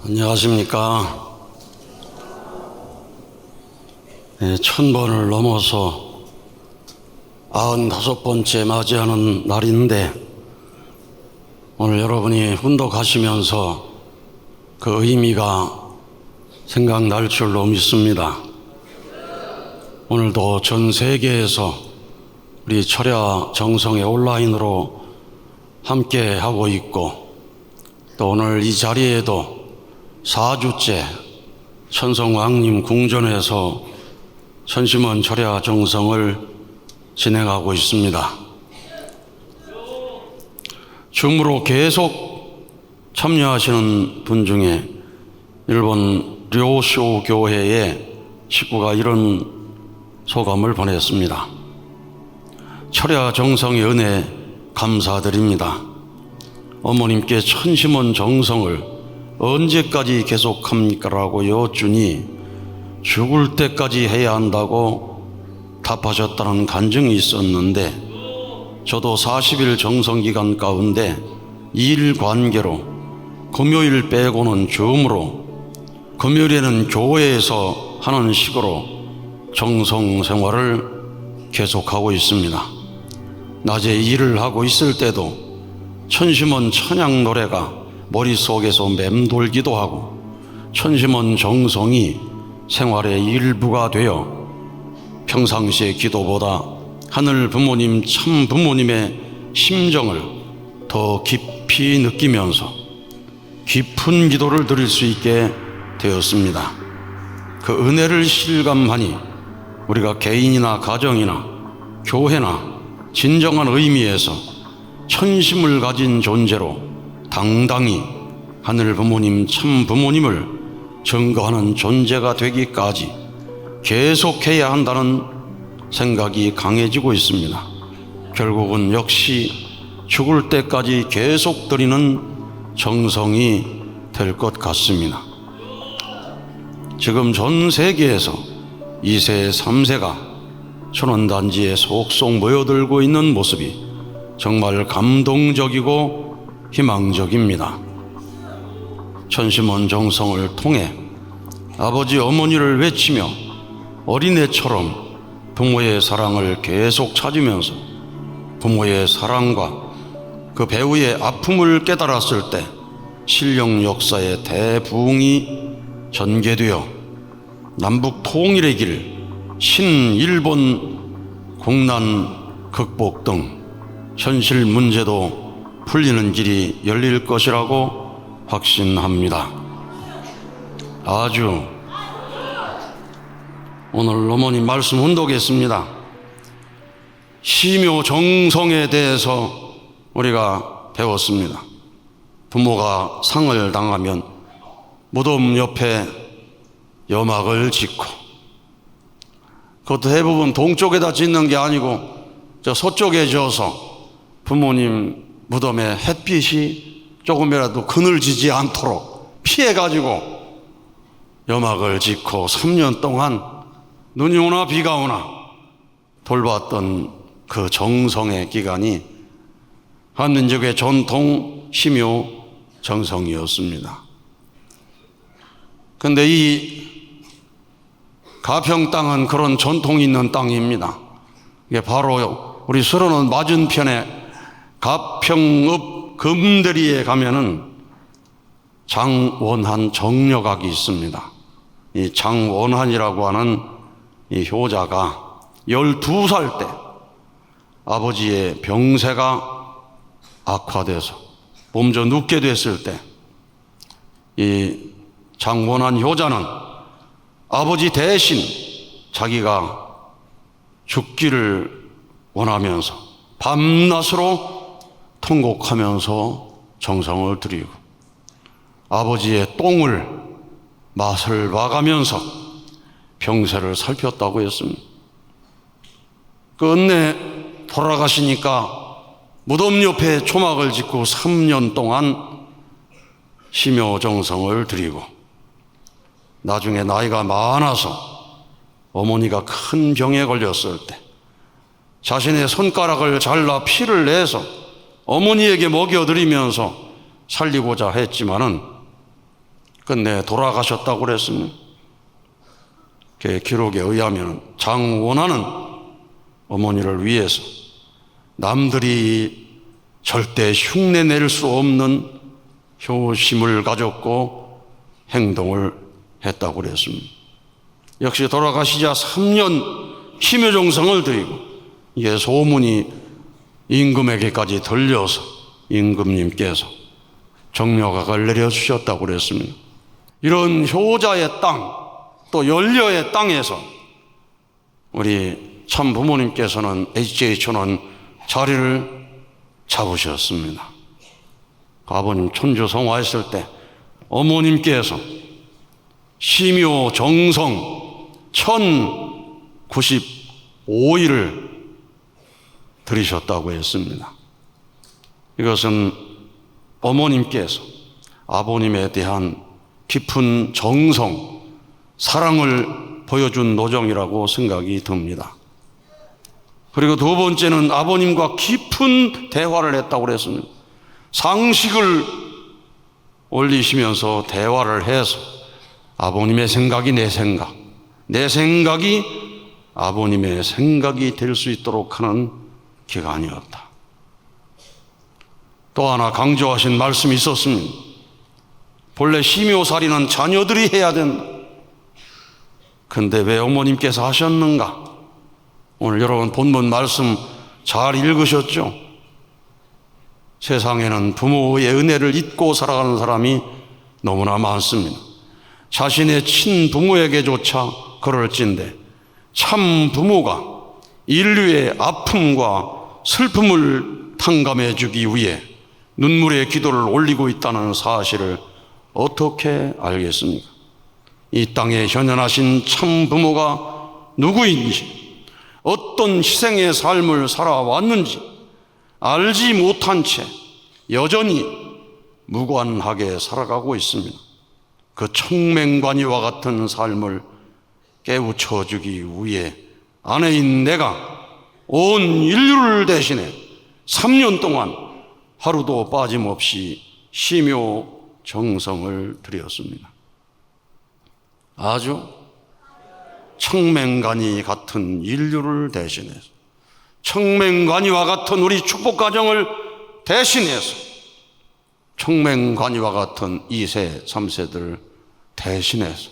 안녕하십니까. 1000번을 넘어서 95번째 맞이하는 날인데, 오늘 여러분이 훈독하시면서 그 의미가 생각날 줄로 믿습니다. 오늘도 전 세계에서 우리 철야 정성의 온라인으로 함께 하고 있고, 또 오늘 이 자리에도 4주째 천성왕님 궁전에서 천심원 철야 정성을 진행하고 있습니다. 줌으로 계속 참여하시는 분 중에 일본 료쇼 교회의 식구가 이런 소감을 보냈습니다. 철야 정성의 은혜 감사드립니다. 어머님께 천심원 정성을 언제까지 계속합니까? 라고 여쭈니 죽을 때까지 해야 한다고 답하셨다는 간증이 있었는데, 저도 40일 정성기간 가운데 일 관계로 금요일 빼고는 줌으로, 금요일에는 교회에서 하는 식으로 정성 생활을 계속하고 있습니다. 낮에 일을 하고 있을 때도 천심원 찬양 노래가 머릿속에서 맴돌기도 하고, 천심원 정성이 생활의 일부가 되어 평상시의 기도보다 하늘 부모님, 참 부모님의 심정을 더 깊이 느끼면서 깊은 기도를 드릴 수 있게 되었습니다. 그 은혜를 실감하니 우리가 개인이나 가정이나 교회나 진정한 의미에서 천심을 가진 존재로 당당히 하늘 부모님, 참 부모님을 증거하는 존재가 되기까지 계속해야 한다는 생각이 강해지고 있습니다. 결국은 역시 죽을 때까지 계속 드리는 정성이 될 것 같습니다. 지금 전 세계에서 2세, 3세가 천원단지에 속속 모여들고 있는 모습이 정말 감동적이고 희망적입니다. 천심원 정성을 통해 아버지 어머니를 외치며 어린애처럼 부모의 사랑을 계속 찾으면서 부모의 사랑과 그 배우의 아픔을 깨달았을 때 신령 역사의 대부흥이 전개되어 남북 통일의 길, 신일본 국난 극복 등 현실 문제도 풀리는 길이 열릴 것이라고 확신합니다. 아주 오늘 어머니 말씀 훈독했습니다. 시묘 정성에 대해서 우리가 배웠습니다. 부모가 상을 당하면 무덤 옆에 여막을 짓고, 그것도 대부분 동쪽에다 짓는 게 아니고 저 서쪽에 지어서 부모님 무덤에 햇빛이 조금이라도 그늘지지 않도록 피해가지고 여막을 짓고 3년 동안 눈이 오나 비가 오나 돌봤던 그 정성의 기간이 한민족의 전통 시묘 정성이었습니다. 그런데 이 가평 땅은 그런 전통이 있는 땅입니다. 이게 바로 우리 수로는 맞은편에 가평읍 금대리에 가면은 장원한 정력악이 있습니다. 이 장원한이라고 하는 이 효자가 12살 때 아버지의 병세가 악화돼서 몸져 눕게 됐을 때, 이 장원한 효자는 아버지 대신 자기가 죽기를 원하면서 밤낮으로 통곡하면서 정성을 드리고 아버지의 똥을 맛을 봐가면서 병세를 살폈다고 했습니다. 끝내 돌아가시니까 무덤 옆에 초막을 짓고 3년 동안 심요 정성을 드리고, 나중에 나이가 많아서 어머니가 큰 병에 걸렸을 때 자신의 손가락을 잘라 피를 내서 어머니에게 먹여드리면서 살리고자 했지만은 끝내 돌아가셨다고 그랬습니다. 그 기록에 의하면 장원하는 어머니를 위해서 남들이 절대 흉내낼 수 없는 효심을 가졌고 행동을 했다고 그랬습니다. 역시 돌아가시자 3년 심요정성을 드리고 이게 소문이 임금에게까지 들려서 임금님께서 정려각을 내려주셨다고 그랬습니다. 이런 효자의 땅, 또 연려의 땅에서 우리 참 부모님께서는 HH는 자리를 잡으셨습니다. 아버님 천주 성화했을 때 어머님께서 심요 정성 1095일을 드리셨다고 했습니다. 이것은 어머님께서 아버님에 대한 깊은 정성, 사랑을 보여준 노정이라고 생각이 듭니다. 그리고 두 번째는 아버님과 깊은 대화를 했다고 그랬습니다. 상식을 올리시면서 대화를 해서 아버님의 생각이 내 생각, 내 생각이 아버님의 생각이 될 수 있도록 하는 기간이었다. 또 하나 강조하신 말씀이 있었습니다. 본래 심요살이는 자녀들이 해야 된다. 근데 왜 어머님께서 하셨는가? 오늘 여러분 본문 말씀 잘 읽으셨죠? 세상에는 부모의 은혜를 잊고 살아가는 사람이 너무나 많습니다. 자신의 친부모에게조차 그럴진데 참 부모가 인류의 아픔과 슬픔을 탕감해 주기 위해 눈물의 기도를 올리고 있다는 사실을 어떻게 알겠습니까? 이 땅에 현현하신 참 부모가 누구인지, 어떤 희생의 삶을 살아왔는지 알지 못한 채 여전히 무관하게 살아가고 있습니다. 그 청맹관이와 같은 삶을 깨우쳐 주기 위해 아내인 내가 온 인류를 대신해 3년 동안 하루도 빠짐없이 심요 정성을 드렸습니다. 아주 청맹관이 같은 인류를 대신해서, 청맹관이와 같은 우리 축복가정을 대신해서, 청맹관이와 같은 2세, 3세들을 대신해서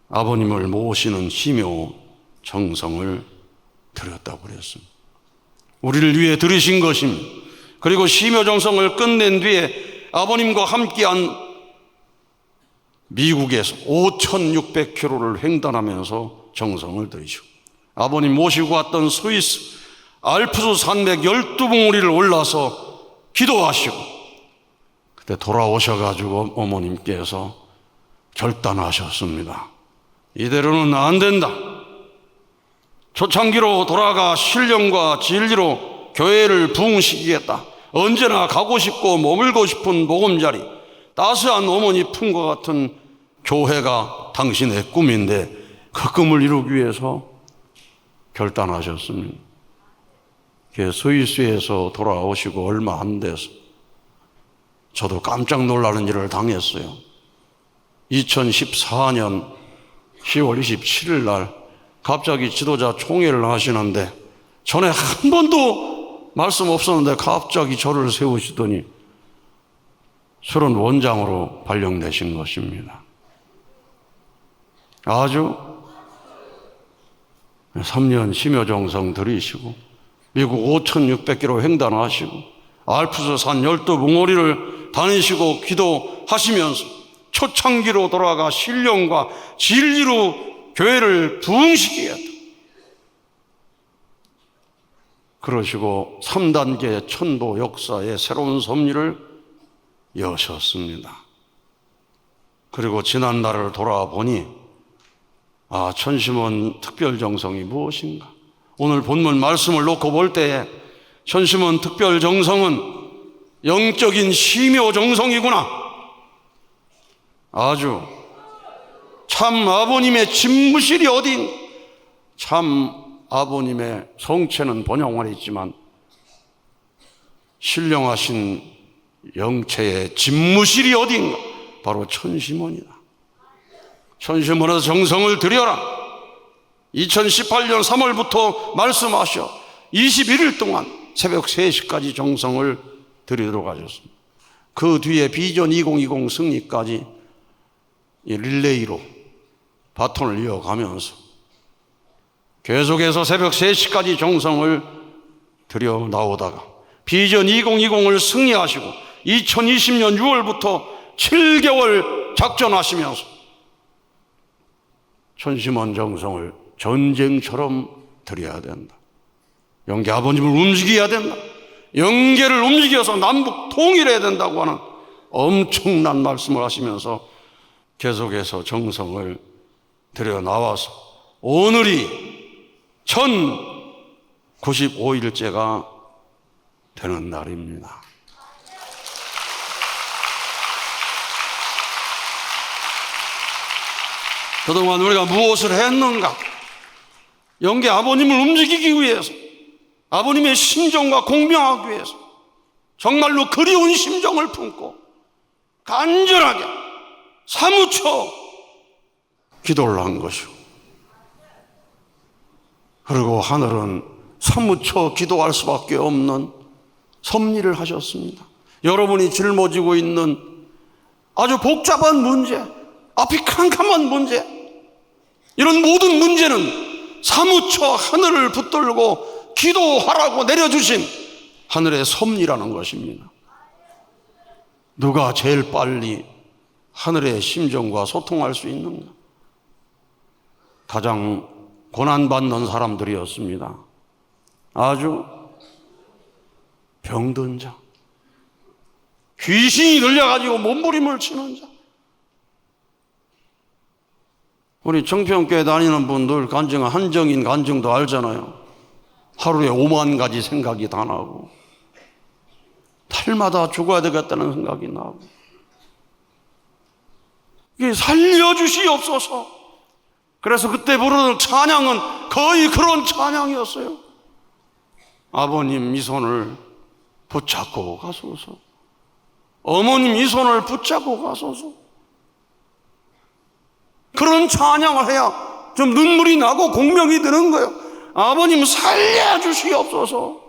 아버님을 모시는 심요 정성을 드렸다고 그랬습니다. 우리를 위해 들으신 것입니다. 그리고 심요 정성을 끝낸 뒤에 아버님과 함께한 미국에서 5,600km를 횡단하면서 정성을 들이시고, 아버님 모시고 왔던 스위스 알프스 산맥 12봉우리를 올라서 기도하시고, 그때 돌아오셔가지고 어머님께서 결단하셨습니다. 이대로는 안 된다. 초창기로 돌아가 신령과 진리로 교회를 부흥시키겠다. 언제나 가고 싶고 머물고 싶은 보금자리, 따스한 어머니 품과 같은 교회가 당신의 꿈인데 그 꿈을 이루기 위해서 결단하셨습니다. 스위스에서 돌아오시고 얼마 안 돼서 저도 깜짝 놀라는 일을 당했어요. 2014년 10월 27일 날 갑자기 지도자 총회를 하시는데 전에 한 번도 말씀 없었는데 갑자기 저를 세우시더니 술은 원장으로 발령되신 것입니다. 아주 3년 심요정성 들이시고 미국 5,600km 횡단하시고 알프스 산 12봉우리를 다니시고 기도하시면서 초창기로 돌아가 신령과 진리로 교회를 부흥시키겠다. 그러시고 3단계 천도 역사의 새로운 섭리를 여셨습니다. 그리고 지난날을 돌아보니 천심원 특별정성이 무엇인가? 오늘 본문 말씀을 놓고 볼 때에 천심원 특별정성은 영적인 심요정성이구나. 아주 참 아버님의 집무실이 어딘, 참 아버님의 성체는 번영원에 있지만 신령하신 영체의 집무실이 어디인가? 바로 천심원이다. 천심원에서 정성을 들여라. 2018년 3월부터 말씀하셔 21일 동안 새벽 3시까지 정성을 들이도록 하셨습니다. 그 뒤에 비전 2020 승리까지 이 릴레이로 바톤을 이어가면서 계속해서 새벽 3시까지 정성을 들여 나오다가 비전 2020을 승리하시고 2020년 6월부터 7개월 작전하시면서 천심원 정성을 전쟁처럼 드려야 된다. 영계 아버님을 움직여야 된다. 영계를 움직여서 남북 통일해야 된다고 하는 엄청난 말씀을 하시면서 계속해서 정성을 들여 나와서 오늘이 1095일째가 되는 날입니다. 그동안 우리가 무엇을 했는가? 영계 아버님을 움직이기 위해서, 아버님의 심정과 공명하기 위해서 정말로 그리운 심정을 품고 간절하게 사무쳐 기도를 한 것이고, 그리고 하늘은 사무쳐 기도할 수밖에 없는 섭리를 하셨습니다. 여러분이 짊어지고 있는 아주 복잡한 문제, 앞이 캄캄한 문제, 이런 모든 문제는 사무쳐 하늘을 붙들고 기도하라고 내려주신 하늘의 섭리라는 것입니다. 누가 제일 빨리 하늘의 심정과 소통할 수 있는가? 가장 고난받는 사람들이었습니다. 아주 병든 자, 귀신이 들려가지고 몸부림을 치는 자. 우리 청평교회 다니는 분들 간증은 한정인 간증도 알잖아요. 하루에 5만 가지 생각이 다 나고 달마다 죽어야 되겠다는 생각이 나고, 이게 살려주시옵소서. 그래서 그때 부르는 찬양은 거의 그런 찬양이었어요. 아버님 이 손을 붙잡고 가소서, 어머님 이 손을 붙잡고 가소서. 그런 찬양을 해야 좀 눈물이 나고 공명이 드는 거예요. 아버님 살려주시옵소서.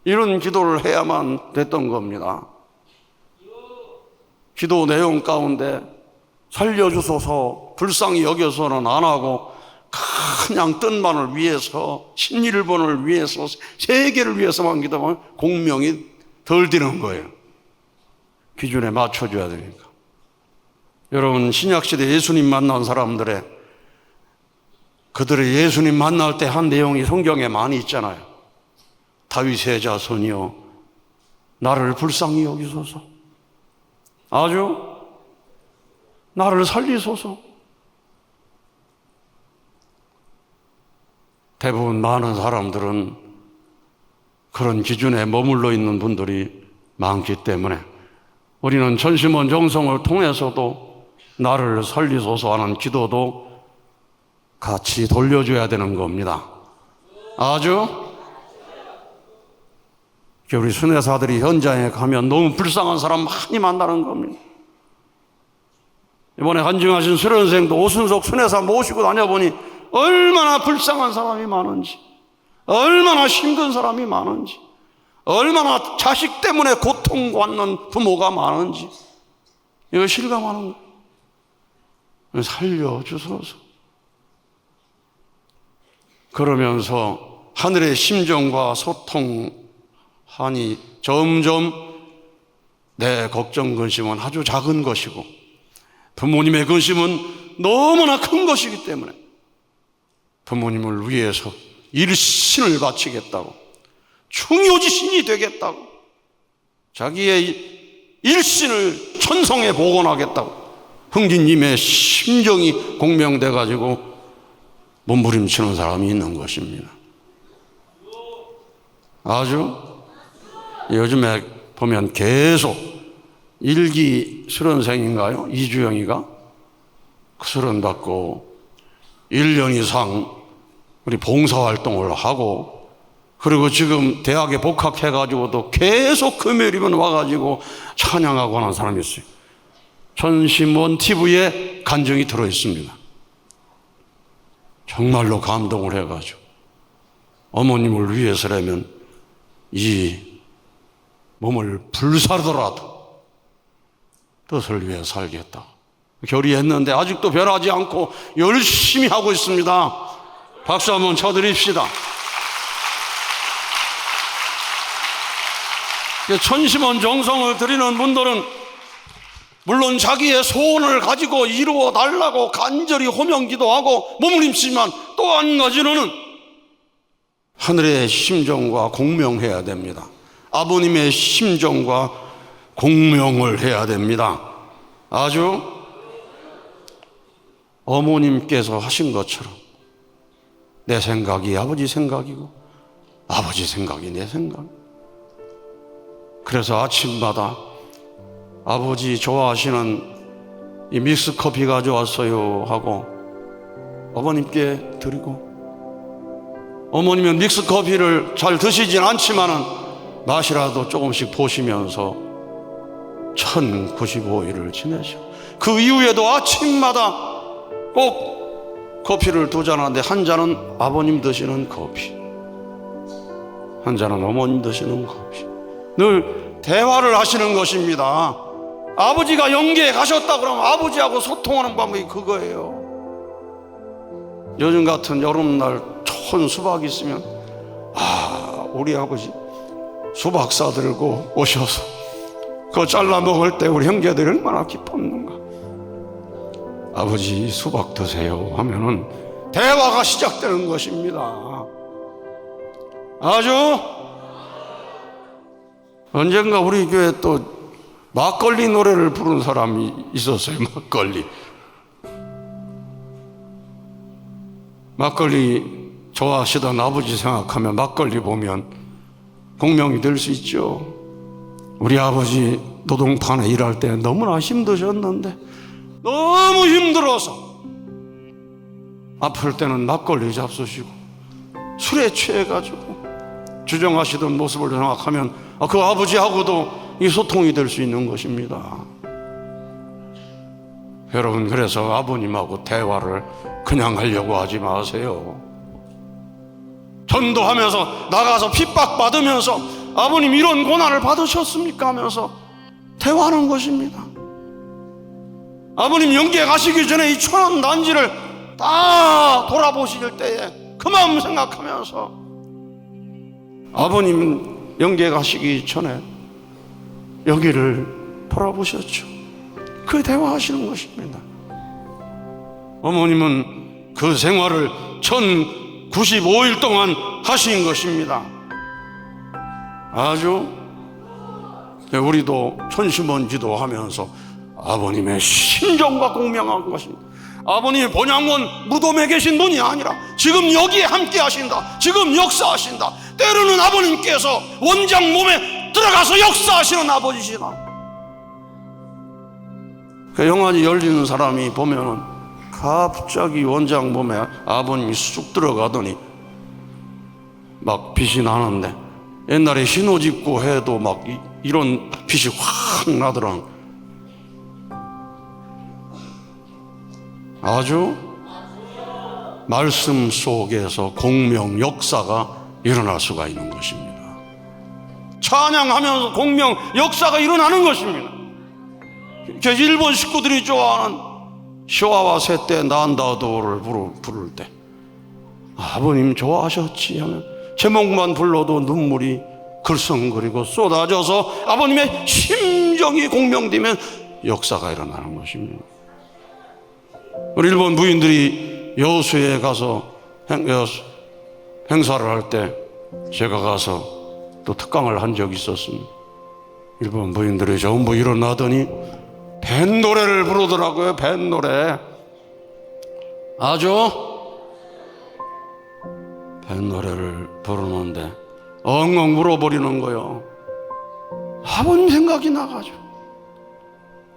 이런 기도를 해야만 됐던 겁니다. 기도 내용 가운데 살려주소서 불쌍히 여겨서는 안 하고 그냥 뜬만을 위해서, 신일본을 위해서, 세계를 위해서만 기도하면 공명이 덜 되는 거예요. 기준에 맞춰줘야 되니까. 여러분, 신약시대 예수님 만난 사람들의, 그들의 예수님 만날 때 한 내용이 성경에 많이 있잖아요. 다윗의 자손이여 나를 불쌍히 여기소서, 아주 나를 살리소서. 대부분 많은 사람들은 그런 기준에 머물러 있는 분들이 많기 때문에 우리는 전심원 정성을 통해서도 나를 살리소서 하는 기도도 같이 돌려줘야 되는 겁니다. 아주 우리 순회사들이 현장에 가면 너무 불쌍한 사람 많이 만나는 겁니다. 이번에 간증하신 수련생도 오순석 순회사 모시고 다녀보니 얼마나 불쌍한 사람이 많은지, 얼마나 힘든 사람이 많은지, 얼마나 자식 때문에 고통받는 부모가 많은지, 이거 실감하는 거예요. 살려주소서. 그러면서 하늘의 심정과 소통하니 점점 내 걱정 근심은 아주 작은 것이고 부모님의 근심은 너무나 큰 것이기 때문에 부모님을 위해서 일신을 바치겠다고, 충효지신이 되겠다고, 자기의 일신을 천성에 복원하겠다고 흥진님의 심정이 공명돼 가지고 몸부림치는 사람이 있는 것입니다. 아주 요즘에 보면 계속 일기 수련생인가요? 이주영이가 그 수련 받고 1년 이상 우리 봉사활동을 하고 그리고 지금 대학에 복학해가지고도 계속 금요일이면 와가지고 찬양하고 하는 사람이 있어요. 전심원 TV에 간증이 들어있습니다. 정말로 감동을 해가지고 어머님을 위해서라면 이 몸을 불사르더라도 뜻을 위해 살겠다 결의했는데 아직도 변하지 않고 열심히 하고 있습니다. 박수 한번 쳐드립시다. 천심원 정성을 드리는 분들은 물론 자기의 소원을 가지고 이루어 달라고 간절히 호명기도하고 몸부림치지만 또 한 가지로는 하늘의 심정과 공명해야 됩니다. 아버님의 심정과 공명을 해야 됩니다. 아주 어머님께서 하신 것처럼 내 생각이 아버지 생각이고 아버지 생각이 내 생각. 그래서 아침마다 아버지 좋아하시는 이 믹스커피 가져왔어요 하고 어머님께 드리고, 어머님은 믹스커피를 잘 드시진 않지만은 맛이라도 조금씩 보시면서 1095일을 지내셔. 그 이후에도 아침마다 꼭 커피를 두 잔 하는데 한 잔은 아버님 드시는 커피, 한 잔은 어머님 드시는 커피. 늘 대화를 하시는 것입니다. 아버지가 영계에 가셨다 그러면 아버지하고 소통하는 방법이 그거예요. 요즘 같은 여름날 좋은 수박이 있으면 우리 아버지 수박 싸들고 오셔서 그거 잘라 먹을 때 우리 형제들이 얼마나 기뻤는가. 아버지 수박 드세요 하면은 대화가 시작되는 것입니다. 아주 언젠가 우리 교회에 또 막걸리 노래를 부른 사람이 있었어요. 막걸리 좋아하시던 아버지 생각하면 막걸리 보면 공명이 될 수 있죠. 우리 아버지 노동판에 일할 때 너무나 힘드셨는데 너무 힘들어서 아플 때는 막걸리 잡수시고 술에 취해가지고 주정하시던 모습을 생각하면 그 아버지하고도 이 소통이 될 수 있는 것입니다. 여러분, 그래서 아버님하고 대화를 그냥 하려고 하지 마세요. 전도하면서 나가서 핍박받으면서 아버님 이런 고난을 받으셨습니까 하면서 대화하는 것입니다. 아버님 영계에 가시기 전에 이 천연단지를 다 돌아보실 때에 그 마음 생각하면서 아버님 영계에 가시기 전에 여기를 돌아보셨죠. 그 대화하시는 것입니다. 어머님은 그 생활을 1095일 동안 하신 것입니다. 아주 우리도 천심원 기도하면서 아버님의 심정과 공명한 것입니다. 아버님이 본향원 무덤에 계신 분이 아니라 지금 여기에 함께 하신다. 지금 역사하신다. 때로는 아버님께서 원장 몸에 들어가서 역사하시는 아버지시다. 그 영안이 열리는 사람이 보면은 갑자기 원장 몸에 아버님이 쑥 들어가더니 막 빛이 나는데, 옛날에 흰 옷 입고 해도 막 이런 빛이 확 나더라. 아주 말씀 속에서 공명 역사가 일어날 수가 있는 것입니다. 찬양하면서 공명 역사가 일어나는 것입니다. 일본 식구들이 좋아하는 쇼아와 세떼 난다도를 부를 때 아버님 좋아하셨지 하면 제목만 불러도 눈물이 글썽거리고 쏟아져서 아버님의 심정이 공명되면 역사가 일어나는 것입니다. 우리 일본 부인들이 여수에 가서 행사를 할 때 제가 가서 또 특강을 한 적이 있었습니다. 일본 부인들이 전부 일어나더니 밴 노래를 부르더라고요. 밴 노래. 아주 밴 노래를 부르는데 엉엉 울어버리는 거요. 아버님 생각이 나가지고.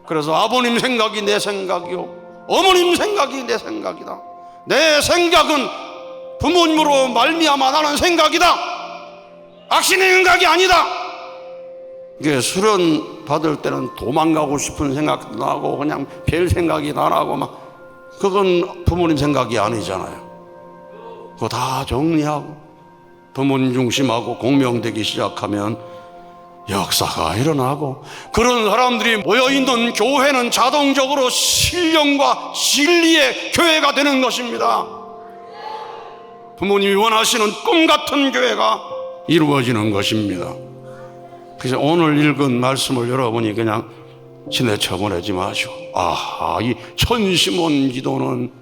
그래서 아버님 생각이 내 생각이요, 어머님 생각이 내 생각이다. 내 생각은 부모님으로 말미암아 나는 생각이다. 악신의 윤곽이 아니다. 이게 수련 받을 때는 도망가고 싶은 생각도 나고 그냥 별 생각이 다 나고 막, 그건 부모님 생각이 아니잖아요. 그거 다 정리하고 부모님 중심하고 공명되기 시작하면 역사가 일어나고, 그런 사람들이 모여있는 교회는 자동적으로 신령과 진리의 교회가 되는 것입니다. 부모님이 원하시는 꿈 같은 교회가 이루어지는 것입니다. 그래서 오늘 읽은 말씀을 여러분이 그냥 지내쳐 보내지 마시고, 아하, 이 천심원 기도는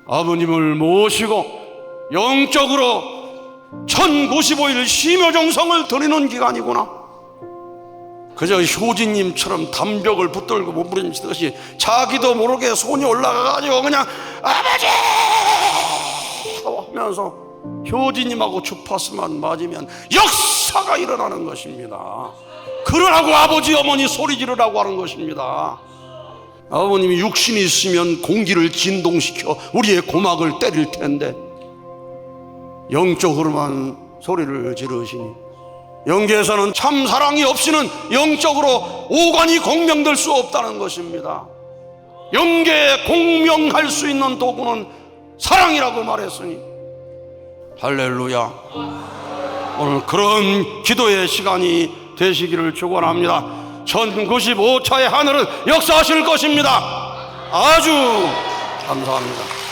아버님을 모시고 영적으로 1095일 심여정성을 드리는 기간이구나. 그저 효진님처럼 담벽을 붙들고 몸부림치듯이 자기도 모르게 손이 올라가가지고 그냥 아버지 하면서 효진님하고 주파수만 맞으면 역사가 일어나는 것입니다. 그러라고 아버지 어머니 소리 지르라고 하는 것입니다. 아버님이 육신이 있으면 공기를 진동시켜 우리의 고막을 때릴 텐데 영적으로만 소리를 지르시니, 영계에서는 참 사랑이 없이는 영적으로 오관이 공명될 수 없다는 것입니다. 영계에 공명할 수 있는 도구는 사랑이라고 말했으니, 할렐루야. 오늘 그런 기도의 시간이 되시기를 축원합니다. 1095차의 하늘은 역사하실 것입니다. 아주 감사합니다.